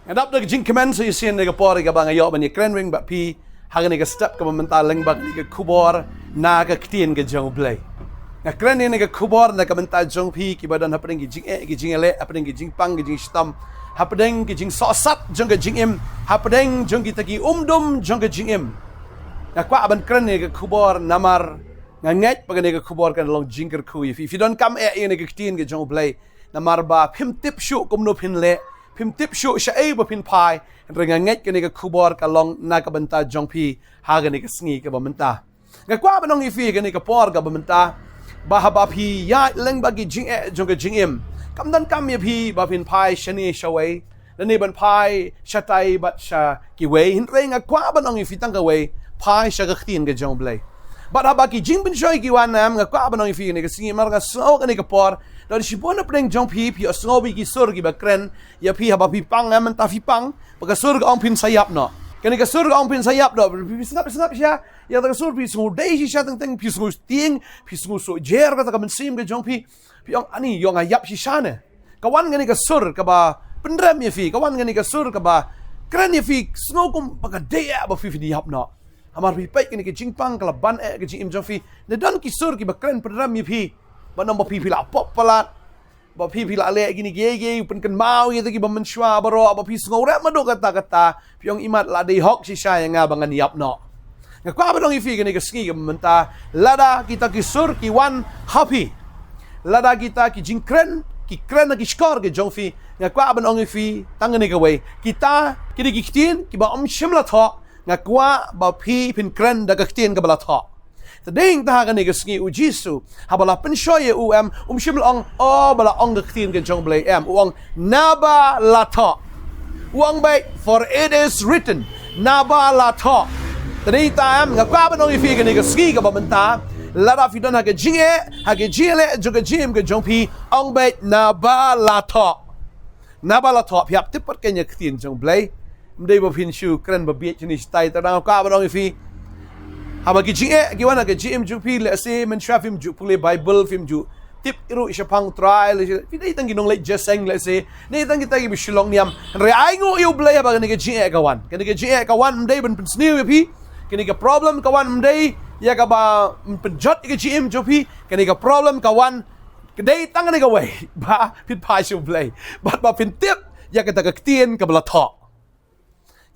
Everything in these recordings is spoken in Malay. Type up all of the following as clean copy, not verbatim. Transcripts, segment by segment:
Ngadap dah jing kemen so yusin nega por ga bang ayo ban ye kren ring ba pi haga nega step ka menta leng ba nega khubor na ga ktien ga jong blai na kren ni nega khubor na ka menta jong pi ki badan hapdeng gi jing ele hapdeng gi jing pang gi jing stam hapdeng gi jing so sat jong ga jing im hapdeng jong gi tagi umdum jong ga jing im na kwa ban kren nega khubor namar nganget pa nega khubor kan long jingker khu if you don't come e nega ktien ga jong blai namar ba phim tip shu kum no phin le Pim tip shu syae ba pin pai renga nget ke nega khubor ka long na ka benta jong pi ha ga nega sngi ka ba menta ga kwa ba nong ifi ga nega por ga ba menta ba ha ba pi ya leng ba gi jing e jong ga jing im kam dan kam ye pi ba pin pai shani shawai la ni ban pai shatai ba sha ki wei hin renga kwa ba nong ifi tang ga wei pai sha ga khtin ga jong blai ba ha ba ki jing bin shoi ki wan nam ga kwa ba nong ifi nega sngi mar ga so ga nega por dan si pun apreng jong pi osngobi ki sur ki bakren ya pi haba pi pang man ta pi pang baka sur ga ong pin sayap no kani ka sur ga ong pin sayap do pi snap sya ya ta sur pi sungu dei si sya teng pi sungu ting pi sungu so jer ka men sim ga jong pi ong ani yong ayap si shane kawan ngani ka sur ka ba pendram ya fi kawan ngani ka sur ka ba kren ya fi snogum baka dei ba fi di hap no amar pi pai kani ka jingpang kala ban e ka jing im jong fi ne dan ki sur ki bakren pendram ya fi Mana ba pi pila pop palat ba pi pila le gini ge pen kan mau ye tagi ba menshwa baro ba pi ngore ma do kata piong imat la dei hok si sha nga bangan yap no nga kwa ba dong ifi gini ke ski menta lada kita ki sur ki wan happy lada kita ki jingkren ki kren ki skor ke jongfi nga kwa ba dong ifi tangani ke we kita ki ktin ki ba shimla tho nga kwa ba pi pin kren da ktin ka bala tho Tading tahaga ni gasngi ujisu habala penshoye shimlong bala ong gaktin ke jong blay uang naba lata uang bait for it is written naba lata tading taam ngakwa banong ifi ni gasngi ka bamenta lara fidan haga jingele juga jim ke jong pi ong bait naba lata piap tipat kenya ktin jong blay mdei ba pinshu kren ba biet ni stai tadang ka banong ifi haba ki jingeh ki wana ke jim ju pi le se men shafim ju pule bible film ju tip iru ishapang trial fi dei tang ginong le jeseng le se nei tang kita gi Shillong niam re ai ngo yu ble ba ke jingeh kawan ke jingeh kawan mdei ben sniu pi ke ke problem kawan mdei ya ka ba penjot ke jim ju pi ke problem kawan ke dei tang ke wei ba pit pai shu ble ba pin tip ya ka ta ka tien ka bla tho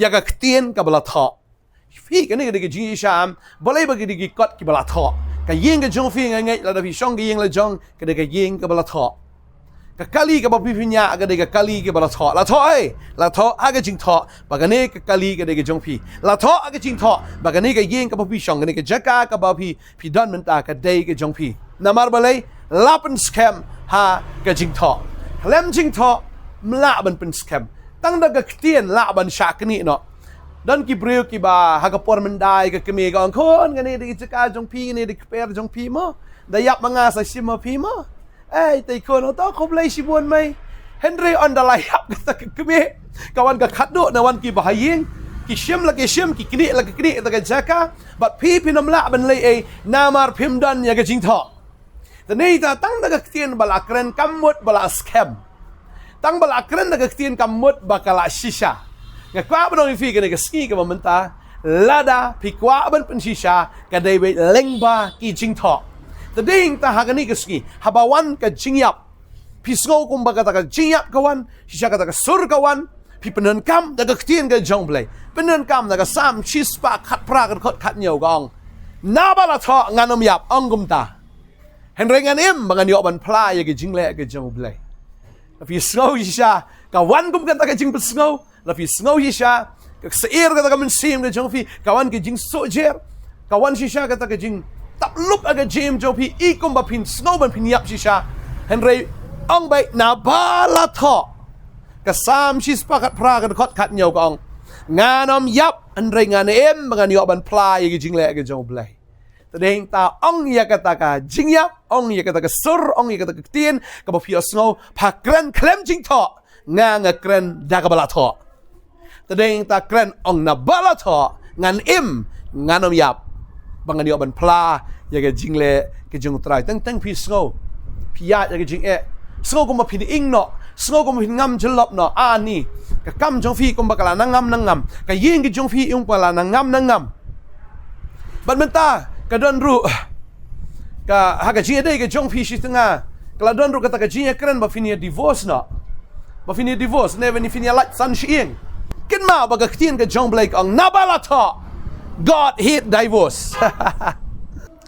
ya ka tien ka bla tho Fi kan ni ke jing sham boleh bagi di kot ki bala tho ka yeng ke jong fi ngai la da fi shong ke yeng la jong ke de ke yeng ke bala tho ka kali ke ba pi nya ke de ke kali ke bala tho la tho aga jing tho ba ka ne ke kali ke de ke jong fi la tho aga jing tho ba ka ne ke yeng ke ba pi shong ke ne ke jaka ka ba pi don men ta ka de ke jong fi namar balai lapen scam ha ke jing tho lem jing tho mla ban pen scam tang da ka ktien la ban syak ni no Dan ki brio ki ba hagapor mendai ke kemi ka kon ngani di caka jong pi ni di per jong pi mo dayap manga sa sima pi mo tai kon to ko blai si bon mai Henry on the layap kata ke kemi kawan ka khaddo na wan ki bahaying ki shim ki kini la kini ta ka jaka but pi pinamla ban lei e namar phim dan ya ka jing tho the nei ta tang da ka tien bala kren kamut bala scam tang bala kren da ka tien kamut bakala shisha ngakwa banong ifi ke ski ke mamenta lada pikwa ban pensisha ka dei lengba ki jingtho tading ta hagani ke ski habawan ka jingyap pisgo kum ba ka jingyap kawan shisha ka sur kawan pi penen kam da ka ktien ka jonglei penen kam da ka sam chispa khat pra ka khat nyau gong na bala tho nganom yap ongum ta henrengan im bangan yo ban pla ye ke jingle ke jonglei pi sgo shisha kawan kum ka ta ka jing pesgo Lafi snow hisha, seir kata kamen sim ke jongfi, kawan ke jing sojer, kawan shisha kata ke jing tap lup aga jim jongfi, ikum ba pin snow ban pin yap shisha, Henry ong bai na bala tho, kasam shis pakat pra kat kot kat nyau kong, nganom yap Henry ngan ngan yo ban pla ye ke jing le ke jong blai. Tadeng ta ong ya kata ka jing yap, ong ya kata ka sur, ong ya kata ka tien, ka ba pio snow, pakren klem jing tho, nga kren da ka bala tho. Tadeng ta kren ong na bala tho ngan im nganom yap bangan yo ban pla ya ke jingle ke jung trai teng pi snow pi ya ke jing snow ko ma pin ing no sngo kum hin ngam jelop no ani ka kam jong phi kum bakala nangam ka ying ki jong phi yung pala nangam bat menta ka don ru ka haga jingeh dei ka jong phi shi tengah kala don ru kata ka jingeh kren ba finia divorce no ba finia divorce never ni finia like san shiing kin ma ba ka ktien ka jong blake ang nabala tho God hate divorce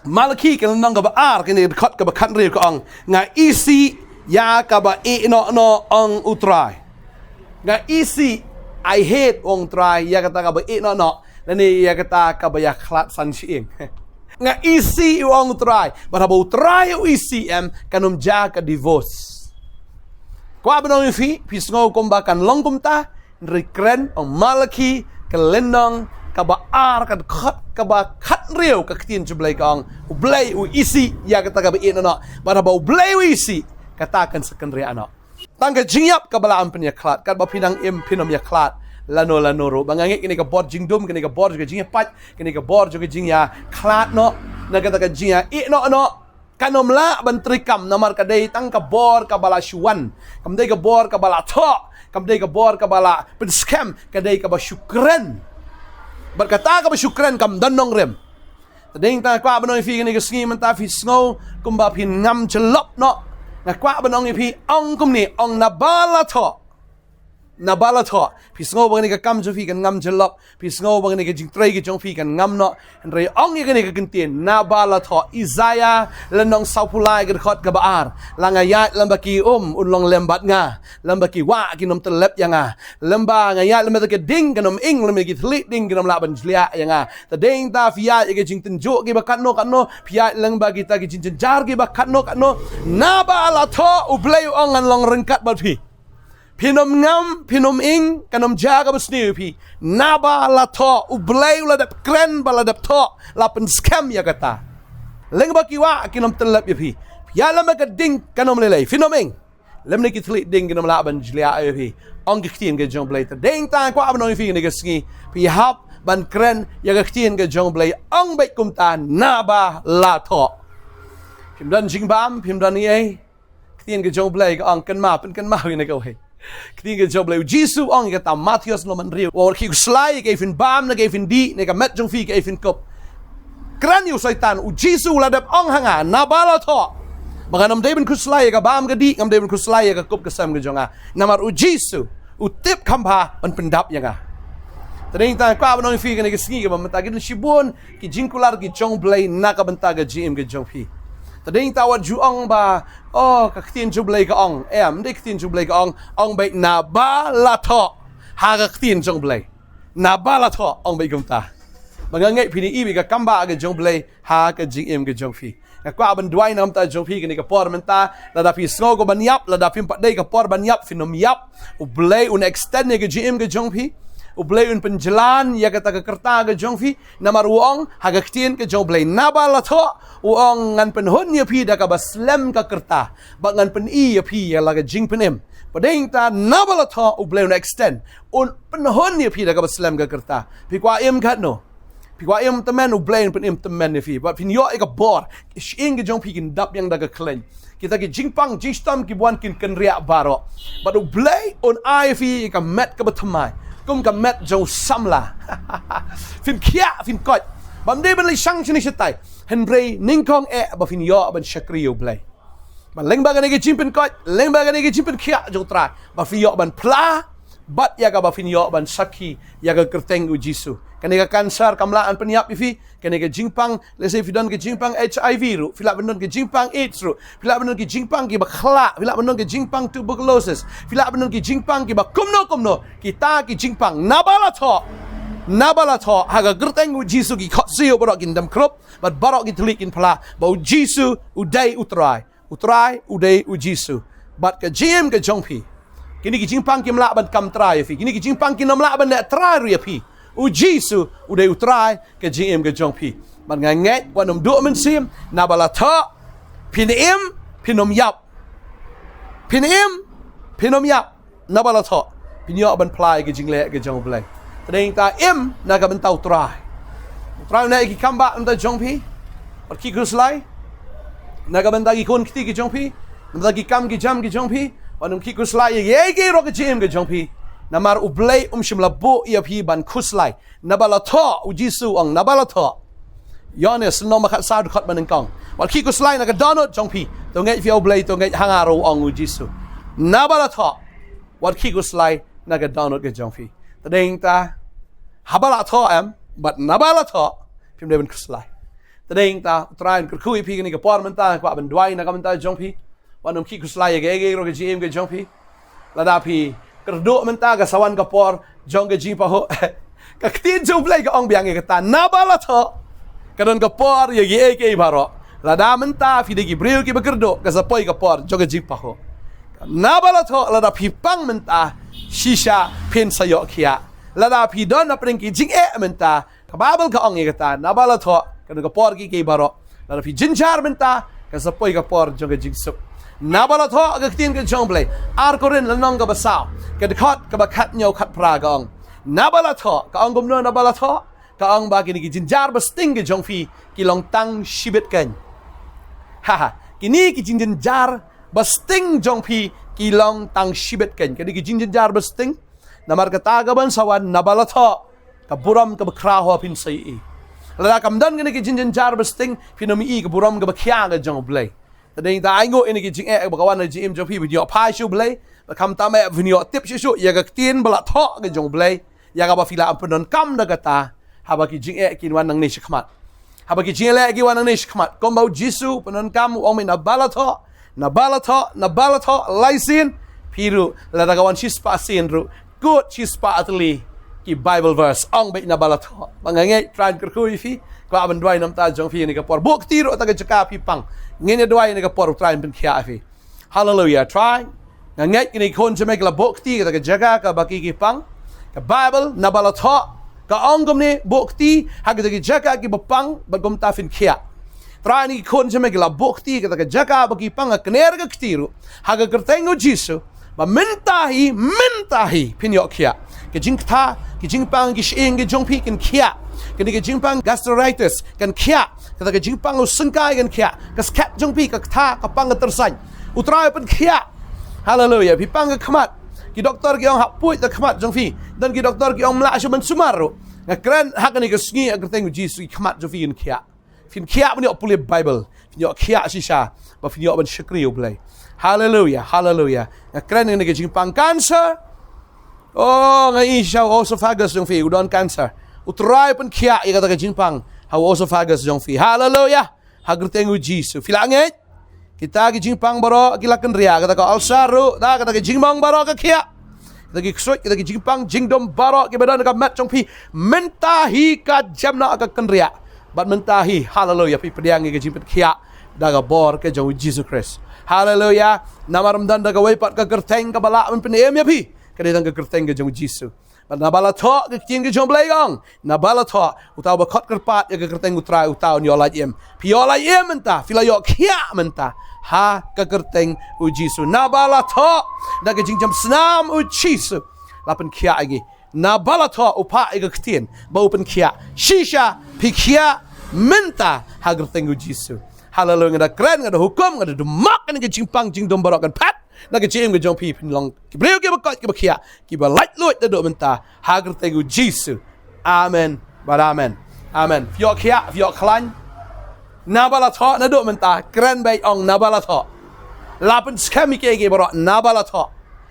Malaki kan nang ka ba ar kini khot ka ba khan ri ka ang nga isi ya ka ba e no ang utrai nga isi I hate ong try ya kata ka ba e no nani ya kata ka ba ya khlat san shiing nga isi ong try but about try o isi kanom ja ka divorce kwa ba no fi pisngo kum ba kan long kum ta rekren ong malaki kalendong ka ba ar kan khot ka ba khat riu ka ktien jublai kang u blai u isi ya kata ka ba e no but about blai u isi katakan secondary ano tangga jingyap ka bala ampenya klat kat ba pinang pinom ya klat lano ro bangange kini ka bor jingdum kini ka bor juga jingya pat kini ka bor juga jingya klat no nagata ka jingya no kanom la bantrikam namar ka dei tang ka bor ka bala shuan kam dei ka bor ka bala tho kam dei ka bor ka bala pen scam ka dei ka ba syukran berkata ka ba syukran kam dan Nongkhryiem tading ta kwa banoi fi kini ka sngi man ta fi sngo kumba pin ngam chelop no na kwa banong fi ong kumne ong nabala tho pisngo bang ni ka kam jo fi kan ngam jelop pisngo bang ni ka jing trai ki jong fi kan ngam no re ong ye kan ni ka kentien nabala tho izaya lenong saupulai ka khot ka baar langa ya lambaki unlong lembat nga lambaki wa kinom telep yanga lemba nga ya lemba ka ding kanom ing lemba ki thlik ding kanom la ban jlia yanga ta ding ta fia ye ka jing tenjo ki ba katno fia lemba kita ki jing jar ki ba katno nabala tho ublei ong an long rengkat ba fi Pinom ngam, pinom ing, kanom jaga besniu pi. Naba la to, ublay la dap kren bala dap to, lapen scam ya kata. Leng bakiwa kinom telap ya pi. Ya lama ka ding kanom lelai, pinom ing. Lem ni kitlik ding kanom laban jlia ya pi. Ong kitien ke jong blay. Ding ta kwa abnon fi ni kesngi. Pi hap ban kren ya kitien ke jong blay. Ong bait kumta naba la to. Pimdan jingbam, pimdan ye. Kitien ke jong blay ka ong kan ma ni ka wei. Ktinga job leu Jesu ong kata Matius no man riu or ki slai ke fin bam na ke fin di ne ka met jong fi ke fin kop kran yu saitan u Jesu la dap ong hanga na bala tho banganam deben ku slai ka bam ka di ngam deben ku slai ka kop ka sam ka jonga namar u Jesu u tip khampa on pendap yanga tading ta kwa banong fi ke ne ke sngi ka mamta ki shibun ki jingkular ki jong blai na ka banta ga gm ke jong fi tading tawat juang ba ka ktien jublai ka ong de ktien jublai ka ong bai na ba la tho ha ka ktien jublai na ba la tho ong bai kumta mangangai phini ibi ka kamba ga jublai ha ka jing ga jongfi ka kwa ban duai nam ta jongfi ni ka por menta la da fi sngo go ban yap la da fi pat dei ka por ban yap finom yap u blai un extend ga jing ga jongfi u blai un penjalan ya kata ka kerta ga jongfi namar uong ha ka ktien ka jongblai na ba la tho uong ngan penhon ya pi da ka baslem ka kerta ba ngan pen i ya pi ya la ka jing penem pading ta na ba la tho u blai un extend un penhon ya pi da ka baslem ka kerta pi kwa em khat no pi kwa em temen u blai un pen em temen ya pi ba pin yo ka bor ing ga jong pi kin dap yang da ka klen kita ki jingpang jistam ki buan kin ken ria baro ba u blai un ai fi ka met ka bathmai kum ka met jong samla fin kia fin kot bam de ben li sang chini setai hen brei ning kong ba fin yo ban shakriyo blai ban leng ba ga ne ge jimpen kot leng ba ga ne ge jimpen kia jong tra ba fi yo ban pla bat ya ga ba fin yo ban sakhi ya ga kerteng u jisu kane ga kanser kamlaan peniap ifi kane ga jingpang let's say fidon ga jingpang HIV ru fila benon ga jingpang AIDS ru fila benon ga jingpang ki ba khla fila benon ga jingpang tuberculosis fila benon ga jingpang ki ba kumno kita ki jingpang nabala tho haga gerteng u jisu ki khotsio borok kin dam krop bat borok ki tulik in pala ba u jisu udai utrai udai u jisu bat ka jim ga jongpi kini ki jingpang ki mla ban kam trai fi kini ki jingpang ki namla ban le trai ru ya pi u jisu udai utrai ke jim ke jongpi ban ngai wanom du men sim na bala tha pinim pinom yap na bala tha pinyo ban plai ke jingle ke jong blai tading ta im na ka ban tau trai na ki kamba anta jongpi or ki kuslai na ka ban ta ki kon kti ke jongpi na ki kam ki jam ki jongpi Wanum ki kuslai ye ro ke jim ke jong pi namar ublei shimla bo ya pi ban kuslai nabala tho u Jisu ong nabala tho Yones no makat sa khat man kong wal ki kuslai na ka donut jong pi to ngai fi ublei to ngai hangaro ong u Jisu nabala tho wat ki kuslai na ka donut ke jong pi tadeng ta habala tho am but nabala tho pim de ban kuslai tadeng ta train kui pi ni ka por man ta kwa ban dwai na ka man ta jong pi wanum ki kuslai ge ro ke jim ke jong pi lada pi kerdo menta ka sawan ka por jong ke jim pa ho ka ktin jong play ka ong biang ke ta nabala tho kadon ka por ye ge baro lada menta fi de gibril ki bekerdo ka sapoi ka por jong ke jim pa ho nabala tho lada pi pang menta shisha pin sayo kia lada pi don na pring ki jingeh menta ka babel ka ong ke ta nabala tho kadon ka por ki baro lada pi jinjar menta ka sapoi ka por jong ke jing sup nabala tho ka ktin ka jong play ar korin lanong ka basaw ka dekat ka bakat nyaw kat pra ka ong nabala tho ka ong gumno nabala tho ka ong ba kini ki jinjar basting ke jong fi ki long tang shibet kan ha kini ki jinjar basting jong fi ki long tang shibet kan kini ki jinjar basting namar ka tagaban sawan nabala tho ka buram ka bakra ho pin sai lada kamdan kini ki jinjar basting pinomi ka buram ka bakhya ka jong play tadeng ta aingo ini ki jingeh bakawan na jim jong pi video pai shu blay bakam ta me video tip shu ya ga tin bala tho ke jong blay ya ga ba fila ampunon kam da gata haba ki jingeh kin wan nang ni shikmat haba ki jingeh ki wan nang ni shikmat kom bau Jisu penon kam ong me na bala tho laisin piru la da gawan shispa sin ru good shispa atli ki Bible verse ong be na bala tho bangangai tran kerkui fi kwa ban dwai nam ta jong fi ni ka por buk tiro ta ga jaka pi pang ngene dwai ni ka por try bin khia fi hallelujah try ngai ni kon je mek la buk ti ka jaga ka baki ki pang ka Bible na bala tho ka ongom ni buk ti ha ga jaga ki bapang bagom ta fin khia try ni kon je mek la buk ti ka jaga baki pang ka ner ga ktiro ha ga kertengo Jisu ba mentahi pin yo khia ke jingtha ki jingpang ki shing ke jong pi kin khia kini ke jingpang gastritis kan khia kata ke jingpang usengkai kan khia ka skat jong pi ka tha ka pang tersan utrai pen khia hallelujah pi pang ka khmat ki doktor ki ong hap pui ta khmat jong pi dan ki doktor ki ong mla shu ban sumaru ngakran hakani ke sngi agerteng Jisu khmat jong pi kan khia fin khia ban yo puli Bible fin yo khia shisha ba fin yo ban shakri ublai hallelujah ngakran ni ke jingpang cancer oh ngai shau esophagus jong pi udon cancer utrai pen khia i kata ke jingpang hau esophagus jong fi hallelujah hagerteng Jisu filanget kita ke jingpang baro kilakan ria kata ka ulcer da kata ke jingmang baro ka khia kata ke ksoi kata ke jingpang jingdom baro ke badan ka mat jong pi mentahi ka jamna ka kan ria bat mentahi hallelujah pi pediang ke jingpet khia da ka bor ke jong Jesus Christ hallelujah namaram dan da ka wai pat ka gerteng ka bala men penem ya pi kadang ka gerteng ke jong Jisu nabala tho ke kin ke jong blayong nabala tho utaw ba khot kerpat ya ke kerteng utrai utaw ni olai em pi olai em menta fila yo khia menta ha ka kerteng u Jisu nabala tho da ke jingjam snam u Jisu lapen khia agi nabala tho upa ke ktien ba open khia shisha pi khia menta ha kerteng u Jisu hallelujah ngada kren ngada hukum ngada dumak ke jingpang jingdom barokan pat na ke jim ke jong pi pin long ki breu ke ba ki ba khia ki ba light loit da do menta hager tegu Jisu amen but amen fio khia fio khlan na bala tho na do menta kren bai ong na bala tho lapen skami ke baro na bala tho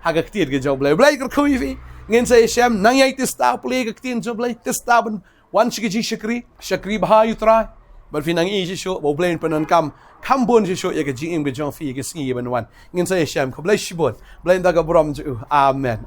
hager tiet ke jong blai ker kui fi ngin se shem nang yai tista ple ke tin jong blai tista ban wan shi ke ji shakri bha yutra but finang i sho bo blain penon kam bon sho ya ke jing be jong fi ke sngi ban wan ngin sa sham ko blai shibon blain da ga brom ju amen